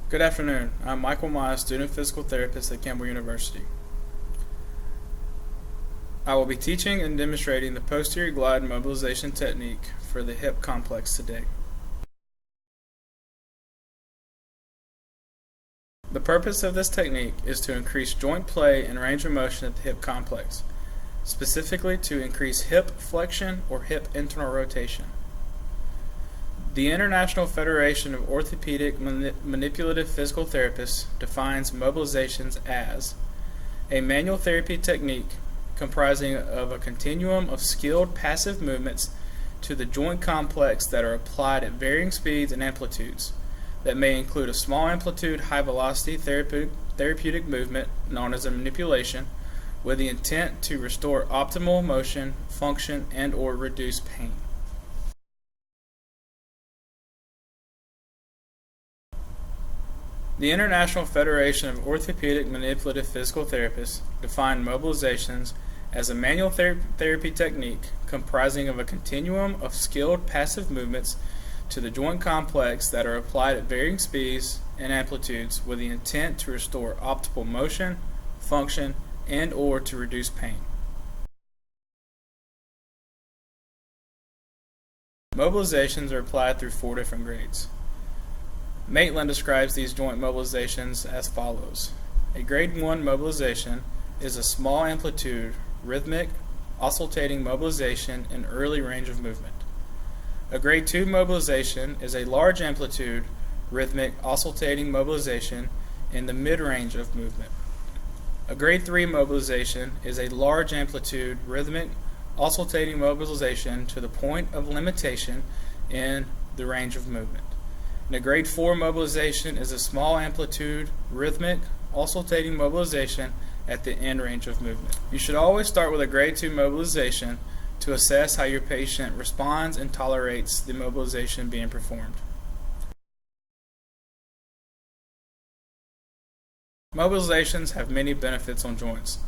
Good afternoon. I'm Michael Miles, student physical therapist at Campbell University. I will be teaching and demonstrating the posterior glide mobilization technique for the hip complex today. The purpose of this technique is to increase joint play and range of motion at the hip complex, specifically to increase hip flexion or hip internal rotation. The International Federation of Orthopedic Manipulative Physical Therapists defines mobilizations as a manual therapy technique comprising of a continuum of skilled passive movements to the joint complex that are applied at varying speeds and amplitudes that may include a small amplitude, high velocity therapeutic movement known as a manipulation with the intent to restore optimal motion, function, and/or reduce pain. The International Federation of Orthopedic Manipulative Physical Therapists define mobilizations as a manual therapy technique comprising of a continuum of skilled passive movements to the joint complex that are applied at varying speeds and amplitudes with the intent to restore optimal motion, function, and/or to reduce pain. Mobilizations are applied through 4 different grades. Maitland describes these joint mobilizations as follows. A grade 1 mobilization is a small amplitude, rhythmic, oscillating mobilization in early range of movement. A grade 2 mobilization is a large amplitude, rhythmic, oscillating mobilization in the mid-range of movement. A grade 3 mobilization is a large amplitude, rhythmic, oscillating mobilization to the point of limitation in the range of movement. And a grade 4 mobilization is a small amplitude, rhythmic, oscillating mobilization at the end range of movement. You should always start with a grade 2 mobilization to assess how your patient responds and tolerates the mobilization being performed. Mobilizations have many benefits on joints.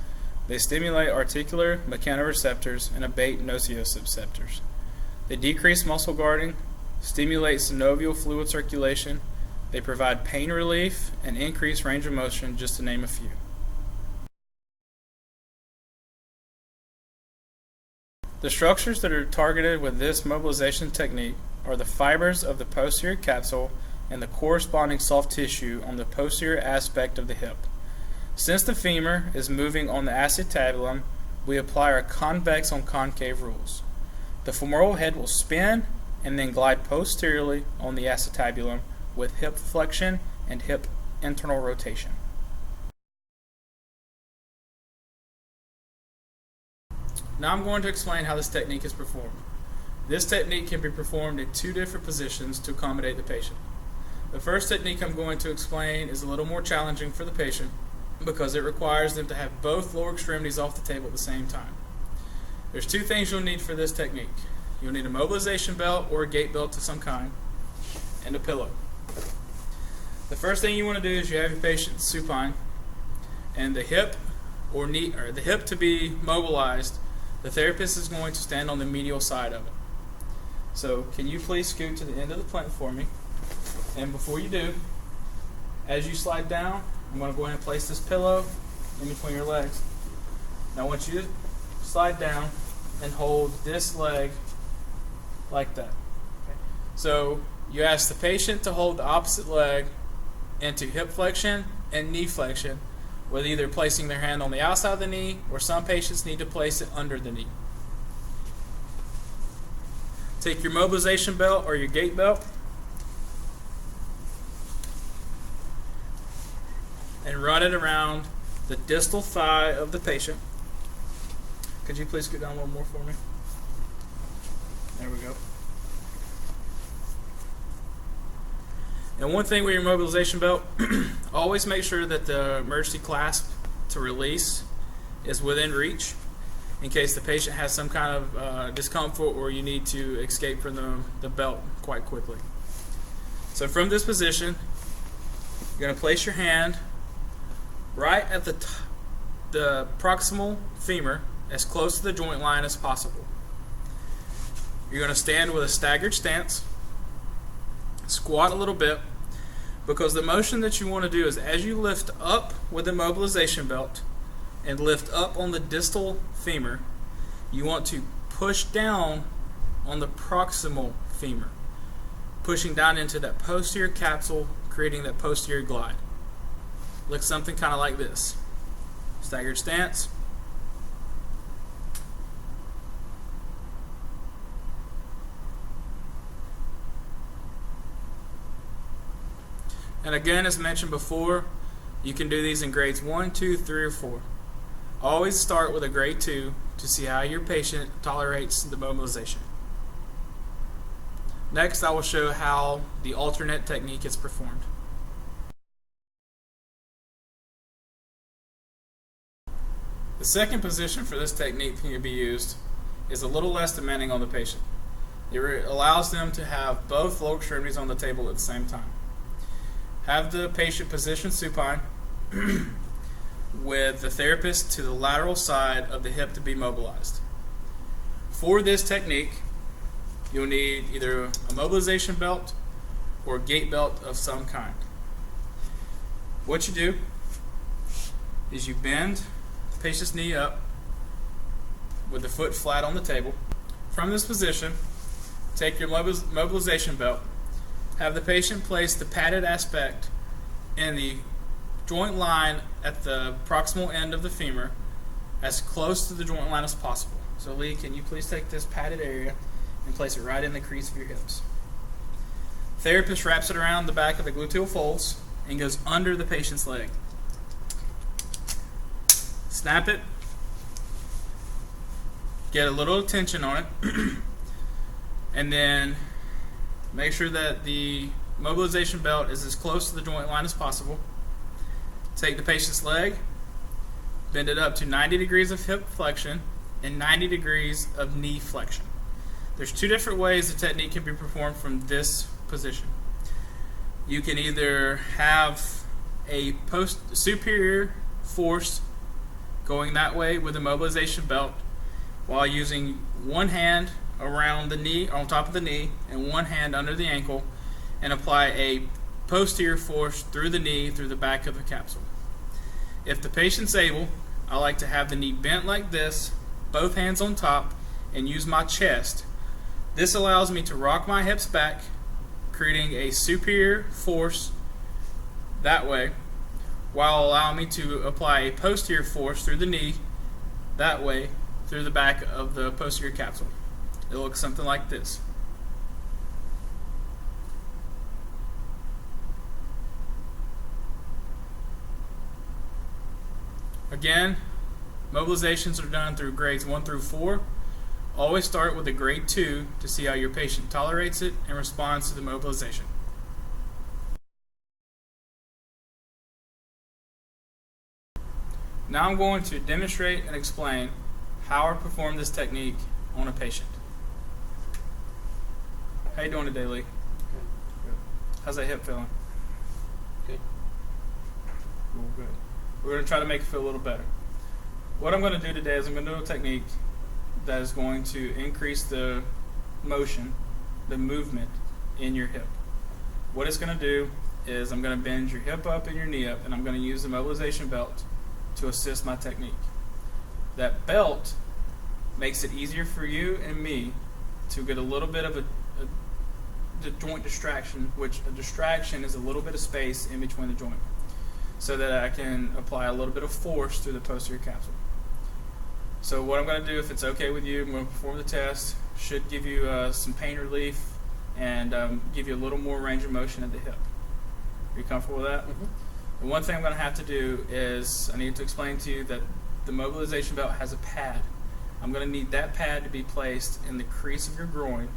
They stimulate articular mechanoreceptors and abate nociceptors. They decrease muscle guarding, stimulate synovial fluid circulation, they provide pain relief, and increase range of motion, just to name a few. The structures that are targeted with this mobilization technique are the fibers of the posterior capsule and the corresponding soft tissue on the posterior aspect of the hip. Since the femur is moving on the acetabulum, we apply our convex on concave rules. The femoral head will spin and then glide posteriorly on the acetabulum with hip flexion and hip internal rotation. Now I'm going to explain how this technique is performed. This technique can be performed in 2 different positions to accommodate the patient. The first technique I'm going to explain is a little more challenging for the patient because it requires them to have both lower extremities off the table at the same time. There's 2 things you'll need for this technique. You'll need a mobilization belt or a gait belt of some kind, and a pillow. The first thing you want to do is you have your patient supine, and the hip or knee, or the hip to be mobilized, the therapist is going to stand on the medial side of it. So can you please scoot to the end of the plank for me? And before you do, as you slide down, I'm going to go ahead and place this pillow in between your legs. Now I want you to slide down and hold this leg like that. Okay. So you ask the patient to hold the opposite leg into hip flexion and knee flexion, with either placing their hand on the outside of the knee, or some patients need to place it under the knee. Take your mobilization belt or your gait belt and run it around the distal thigh of the patient. Could you please go down one more for me? There we go. And one thing with your mobilization belt, always make sure that the emergency clasp to release is within reach in case the patient has some kind of discomfort or you need to escape from the belt quite quickly. So from this position, you're going to place your hand right at the proximal femur, as close to the joint line as possible. You're going to stand with a staggered stance, squat a little bit, Because the motion that you want to do is as you lift up with the mobilization belt and lift up on the distal femur, you want to push down on the proximal femur, pushing down into that posterior capsule, creating that posterior glide. Looks something kind of like this. Staggered stance. And again, as mentioned before, you can do these in grades 1, 2, 3, or 4. Always start with a grade 2 to see how your patient tolerates the mobilization. Next, I will show how the alternate technique is performed. The second position for this technique can be used is a little less demanding on the patient. It allows them to have both lower extremities on the table at the same time. Have the patient position supine with the therapist to the lateral side of the hip to be mobilized. For this technique, you'll need either a mobilization belt or a gait belt of some kind. What you do is you bend the patient's knee up with the foot flat on the table. From this position, take your mobilization belt. Have the patient place the padded aspect in the joint line at the proximal end of the femur as close to the joint line as possible. So Lee, can you please take this padded area and place it right in the crease of your hips. Therapist wraps it around the back of the gluteal folds and goes under the patient's leg. Snap it. Get a little tension on it. And then make sure that the mobilization belt is as close to the joint line as possible. Take the patient's leg, bend it up to 90 degrees of hip flexion and 90 degrees of knee flexion. There's two different ways the technique can be performed from this position. You can either have a superior force going that way with a mobilization belt while using one hand around the knee, on top of the knee, and one hand under the ankle, and apply a posterior force through the knee, through the back of the capsule. If the patient's able, I like to have the knee bent like this, both hands on top, and use my chest. This allows me to rock my hips back, creating a superior force that way, while allowing me to apply a posterior force through the knee that way, through the back of the posterior capsule. It looks something like this. Again, mobilizations are done through grades 1 through 4. Always start with a grade 2 to see how your patient tolerates it and responds to the mobilization. Now I'm going to demonstrate and explain how I perform this technique on a patient. How you doing today, Lee? Good. How's that hip feeling? Good. Real good. We're going to try to make it feel a little better. What I'm going to do today is I'm going to do a technique that is going to increase the motion, the movement in your hip. What it's going to do is I'm going to bend your hip up and your knee up, and I'm going to use the mobilization belt to assist my technique. That belt makes it easier for you and me to get a little bit of a joint distraction, which a distraction is a little bit of space in between the joint, so that I can apply a little bit of force through the posterior capsule. So what I'm going to do, if it's okay with you, I'm going to perform the test. Should give you some pain relief and give you a little more range of motion at the hip. Are you comfortable with that? Mm-hmm. The one thing I'm going to have to do is I need to explain to you that the mobilization belt has a pad. I'm going to need that pad to be placed in the crease of your groin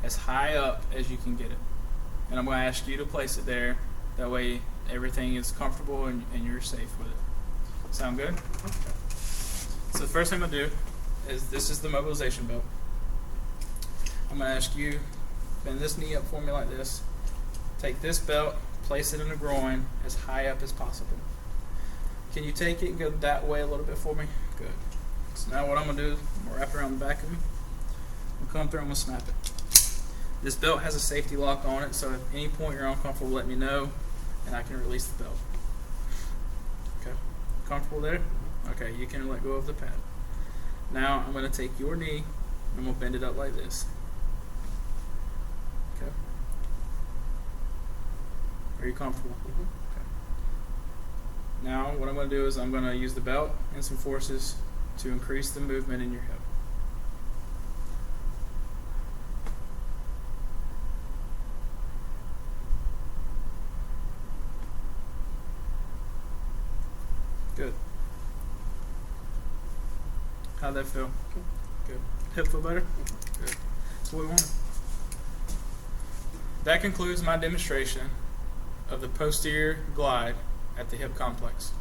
as high up as you can get it. And I'm going to ask you to place it there. That way everything is comfortable and you're safe with it. Sound good? Okay. So the first thing I'm going to do is, this is the mobilization belt. I'm going to ask you, bend this knee up for me like this. Take this belt, place it in the groin as high up as possible. Can you take it and go that way a little bit for me? Good. So now what I'm going to do is I'm going to wrap it around the back of me. I'm going to come through, I'm going to snap it. This belt has a safety lock on it, so if at any point you're uncomfortable, let me know. and I can release the belt. Okay, comfortable there? Okay, you can let go of the pad. Now I'm going to take your knee and I'm going to bend it up like this. Okay. Are you comfortable? Mhm. Okay. Now what I'm going to do is I'm going to use the belt and some forces to increase the movement in your hip. Good. How'd that feel? Good. Hip feel better? Good. That's what we want. That concludes my demonstration of the posterior glide at the hip complex.